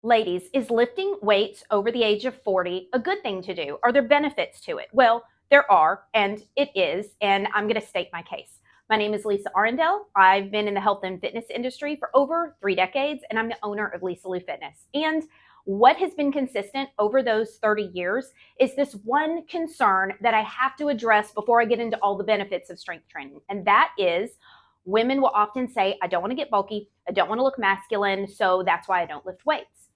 Ladies, is lifting weights over the age of 40 a good thing to do? Are there benefits to it? Well, there are, and it is, and I'm going to state my case. My name is Lisa Arundel. I've been in the health and fitness industry for over 3 decades, and I'm the owner of Lisa Lou Fitness. And what has been consistent over those 30 years is this one concern that I have to address before I get into all the benefits of strength training, and that is women will often say, I don't want to get bulky, I don't want to look masculine, so that's why I don't lift weights.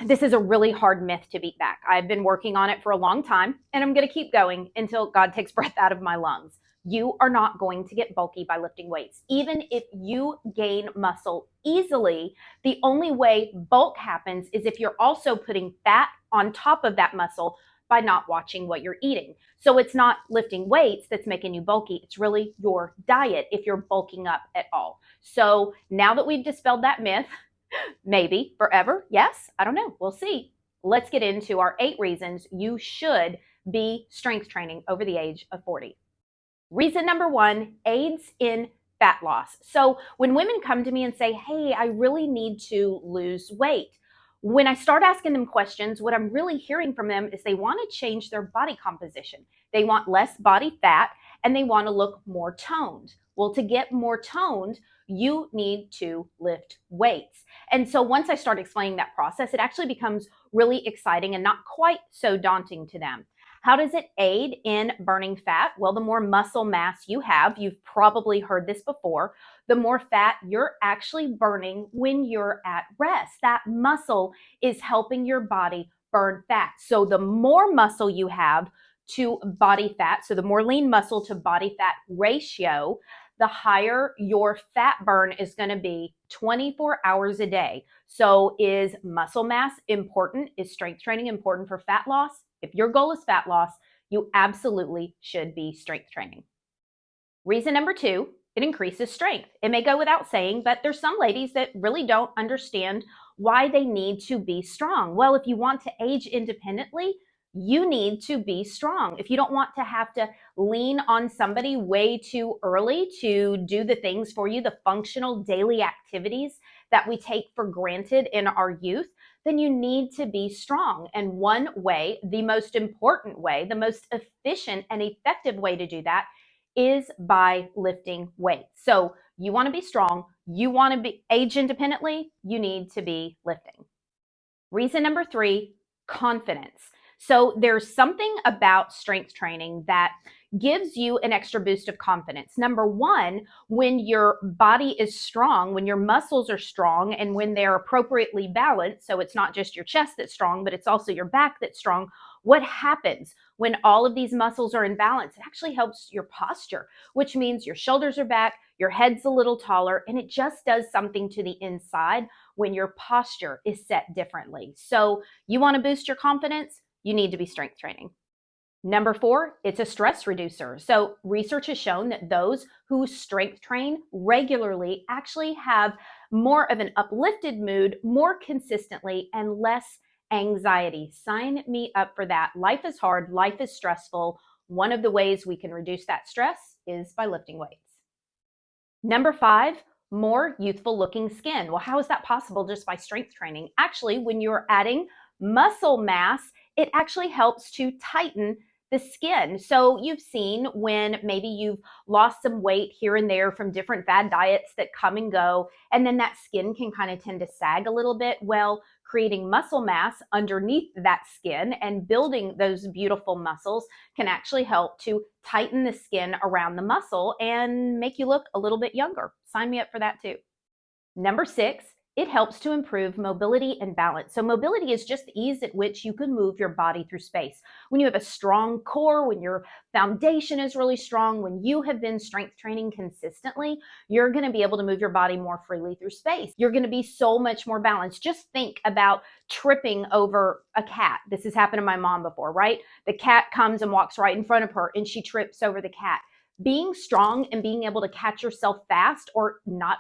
This is a really hard myth to beat back. I've been working on it for a long time, and I'm going to keep going until God takes breath out of my lungs. You are not going to get bulky by lifting weights. Even if you gain muscle easily, the only way bulk happens is if you're also putting fat on top of that muscle by not watching what you're eating. So it's not lifting weights that's making you bulky. It's really your diet if you're bulking up at all. So now that we've dispelled that myth, maybe forever. Yes, I don't know. We'll see. Let's get into our 8 reasons you should be strength training over the age of 40. Reason number 1, aids in fat loss. So when women come to me and say, hey, I really need to lose weight, when I start asking them questions, what I'm really hearing from them is they want to change their body composition. They want less body fat and they want to look more toned. Well, to get more toned, you need to lift weights. And so once I start explaining that process, it actually becomes really exciting and not quite so daunting to them. How does it aid in burning fat? Well, the more muscle mass you have, you've probably heard this before, the more fat you're actually burning when you're at rest. That muscle is helping your body burn fat. So the more muscle you have to body fat, so the more lean muscle to body fat ratio, the higher your fat burn is going to be 24 hours a day. So is muscle mass important? Is strength training important for fat loss? If your goal is fat loss, you absolutely should be strength training. Reason number 2, it increases strength. It may go without saying, but there's some ladies that really don't understand why they need to be strong. Well, if you want to age independently, you need to be strong. If you don't want to have to lean on somebody way too early to do the things for you, the functional daily activities that we take for granted in our youth, then you need to be strong. And one way, the most important way, the most efficient and effective way to do that is by lifting weights. So you want to be strong, you want to be age independently, you need to be lifting. Reason number 3, confidence. So there's something about strength training that gives you an extra boost of confidence. Number 1, when your body is strong, when your muscles are strong, and when they're appropriately balanced, so it's not just your chest that's strong, but it's also your back that's strong, what happens when all of these muscles are in balance? It actually helps your posture, which means your shoulders are back, your head's a little taller, and it just does something to the inside when your posture is set differently. So you want to boost your confidence, you need to be strength training. Number 4, it's a stress reducer. So research has shown that those who strength train regularly actually have more of an uplifted mood more consistently and less anxiety. Sign me up for that. Life is hard, life is stressful. One of the ways we can reduce that stress is by lifting weights. Number 5, more youthful looking skin. Well, how is that possible just by strength training? Actually, when you're adding muscle mass, it actually helps to tighten the skin. So you've seen when maybe you've lost some weight here and there from different fad diets that come and go, and then that skin can kind of tend to sag a little bit. Well, creating muscle mass underneath that skin and building those beautiful muscles can actually help to tighten the skin around the muscle and make you look a little bit younger. Sign me up for that too. Number 6, it helps to improve mobility and balance. So mobility is just the ease at which you can move your body through space. When you have a strong core, when your foundation is really strong, when you have been strength training consistently, you're going to be able to move your body more freely through space. You're going to be so much more balanced. Just think about tripping over a cat. This has happened to my mom before, right? The cat comes and walks right in front of her and she trips over the cat. Being strong and being able to catch yourself fast or not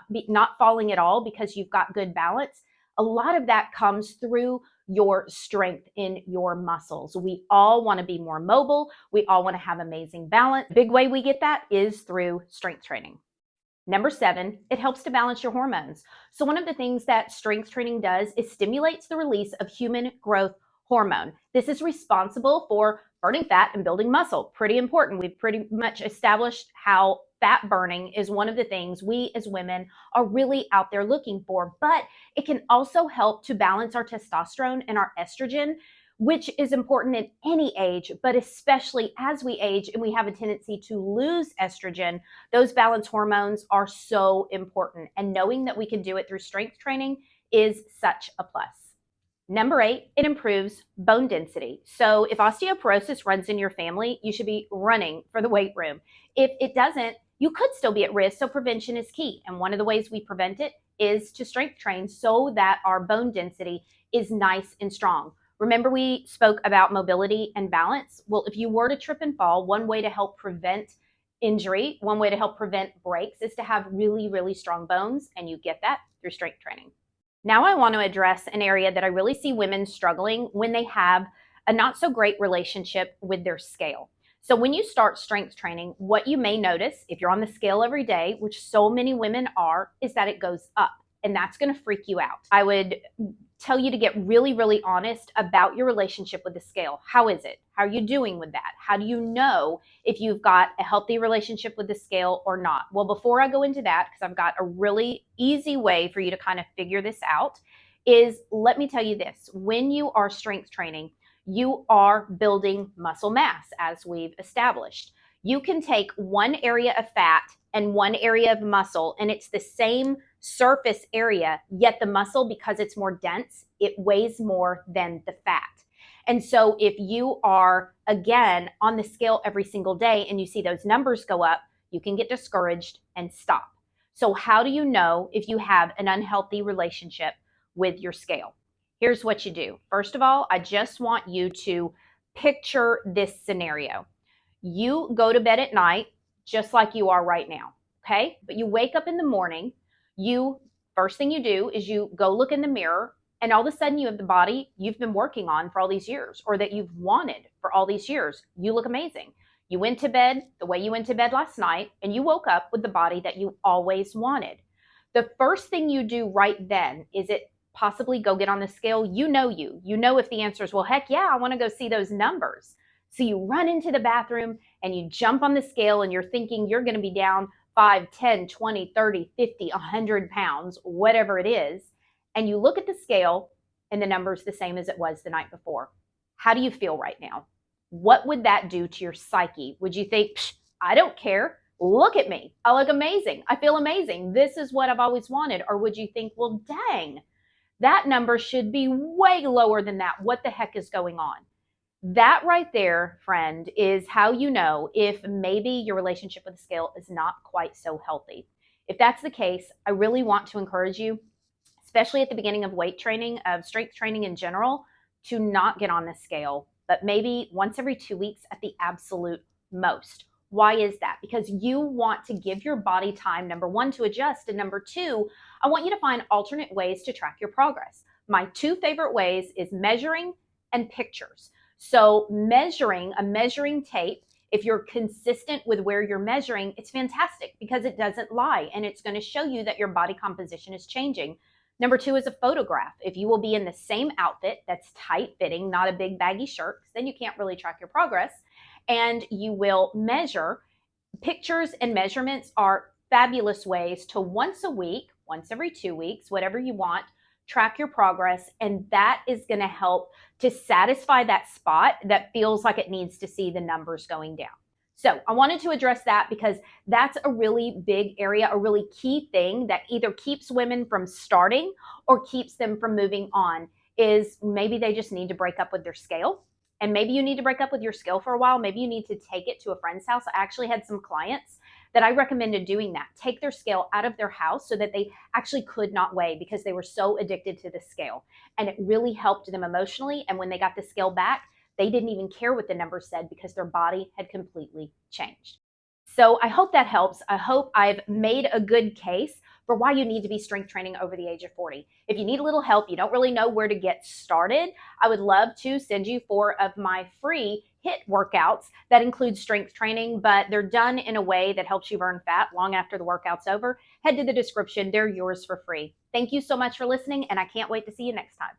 falling at all because you've got good balance, a lot of that comes through your strength in your muscles. We all want to be more mobile. We all want to have amazing balance. Big way we get that is through strength training. Number 7, it helps to balance your hormones. So one of the things that strength training does is stimulates the release of human growth hormone. This is responsible for burning fat and building muscle. Pretty important. We've pretty much established how fat burning is one of the things we as women are really out there looking for, but it can also help to balance our testosterone and our estrogen, which is important in any age, but especially as we age and we have a tendency to lose estrogen. Those balance hormones are so important, and knowing that we can do it through strength training is such a plus. Number 8, it improves bone density. So if osteoporosis runs in your family, you should be running for the weight room. If it doesn't, you could still be at risk, so prevention is key. And one of the ways we prevent it is to strength train so that our bone density is nice and strong. Remember we spoke about mobility and balance? Well, if you were to trip and fall, one way to help prevent injury, one way to help prevent breaks is to have really, really strong bones, and you get that through strength training. Now I want to address an area that I really see women struggling when they have a not so great relationship with their scale. So when you start strength training, what you may notice if you're on the scale every day, which so many women are, is that it goes up, and that's going to freak you out. I would tell you to get really, really honest about your relationship with the scale. How is it? How are you doing with that? How do you know if you've got a healthy relationship with the scale or not? Well, before I go into that, because I've got a really easy way for you to kind of figure this out, is let me tell you this. When you are strength training, you are building muscle mass, as we've established. You can take one area of fat and one area of muscle, and it's the same surface area, yet the muscle, because it's more dense, it weighs more than the fat. And so if you are, again, on the scale every single day and you see those numbers go up, you can get discouraged and stop. So how do you know if you have an unhealthy relationship with your scale? Here's what you do. First of all, I just want you to picture this scenario. You go to bed at night just like you are right now, okay? But you wake up in the morning, first thing you do is you go look in the mirror, and all of a sudden you have the body you've been working on for all these years, or that you've wanted for all these years. You look amazing. You went to bed the way you went to bed last night, and you woke up with the body that you always wanted. The first thing you do right then is it possibly go get on the scale. You know if the answer is, well, heck yeah, I want to go see those numbers. So you run into the bathroom and you jump on the scale, and you're thinking you're going to be down 5, 10, 20, 30, 50, 100 pounds, whatever it is. And you look at the scale and the number's the same as it was the night before. How do you feel right now? What would that do to your psyche? Would you think, I don't care. Look at me. I look amazing. I feel amazing. This is what I've always wanted. Or would you think, well, dang, that number should be way lower than that. What the heck is going on? That right there, friend, is how you know if maybe your relationship with the scale is not quite so healthy. If that's the case, I really want to encourage you, especially at the beginning of weight training, of strength training in general, to not get on the scale, but maybe once every 2 weeks at the absolute most. Why is that? Because you want to give your body time, number 1, to adjust, and number 2, I want you to find alternate ways to track your progress. My 2 favorite ways is measuring and pictures. So a measuring tape, if you're consistent with where you're measuring, it's fantastic because it doesn't lie, and it's going to show you that your body composition is changing. Number 2 is a photograph. If you will be in the same outfit that's tight fitting, not a big baggy shirt, then you can't really track your progress, and you will measure. Pictures and measurements are fabulous ways to once a week, once every 2 weeks, whatever you want, track your progress, and that is going to help to satisfy that spot that feels like it needs to see the numbers going down. So I wanted to address that because that's a really big area, a really key thing that either keeps women from starting or keeps them from moving on, is maybe they just need to break up with their scale. And maybe you need to break up with your scale for a while. Maybe you need to take it to a friend's house. I actually had some clients that I recommended doing that. Take their scale out of their house so that they actually could not weigh because they were so addicted to the scale. And it really helped them emotionally. And when they got the scale back, they didn't even care what the numbers said because their body had completely changed. So I hope that helps. I hope I've made a good case for why you need to be strength training over the age of 40. If you need a little help, you don't really know where to get started, I would love to send you 4 of my free HIIT workouts that include strength training, but they're done in a way that helps you burn fat long after the workout's over. Head to the description. They're yours for free. Thank you so much for listening, and I can't wait to see you next time.